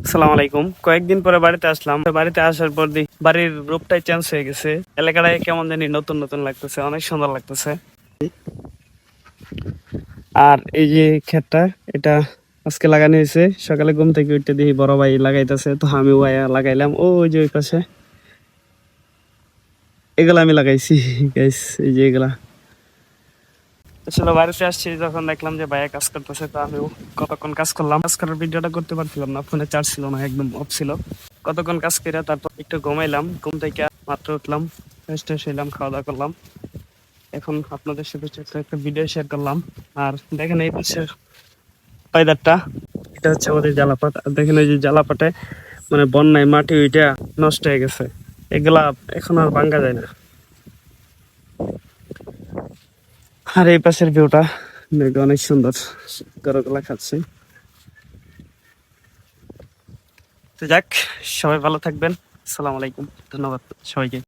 আসসালামু আলাইকুম। কয়েকদিন পরে বাড়িতে আসলাম। বাড়িতে আসার পর দেখি বাড়ির রূপটাই চেঞ্জ হয়ে গেছে। এলাকাটায় কেমন জানি নতুন নতুন লাগতেছে, অনেক সুন্দর লাগতেছে। আর এই যে ক্ষেতটা, এটা আজকে লাগানো হয়েছে। সকালে ঘুম থেকে উঠতে দেখি বড় ভাই লাগাইতেছে, তো আমি লাগাইলাম। ওই যে ওই পাশে এগুলা আমি লাগাইছি গাইস, এই যে এগুলা। আসলে বাড়িতে আসছি যখন দেখলাম যে ভাইয়া কাজ করতেছে, তো আমিও কতক্ষণ কাজ করলাম। কাজ করার ভিডিওটা করতে পারছিলাম না, ফোনে চার্জ ছিল না, একদম অফ ছিল। কতক্ষণ কাজ করে তারপর একটু ঘুমাইলাম। ঘুম থেকে মাত্র উঠলাম, ফ্রেশ ট্রেশ হইলাম, খাওয়া দাওয়া করলাম। এখন আপনাদের সাথে ছোট্ট একটা ভিডিও শেয়ার করলাম। আর দেখেন এই পাশের ওয়েদারটা, এটা হচ্ছে আমাদের জালাপাট। আর দেখেন এই যে জালাপাটে মানে বন্যায় মাটি ওইটা নষ্ট হয়ে গেছে। এগুলা এখন আর ভাঙ্গা যায় না। আর এই পাশের ভিউটা অনেক সুন্দর, গরুগুলা খাচ্ছে। তো যাক, সবাই ভালো থাকবেন। আসসালামু আলাইকুম, ধন্যবাদ সবাইকে।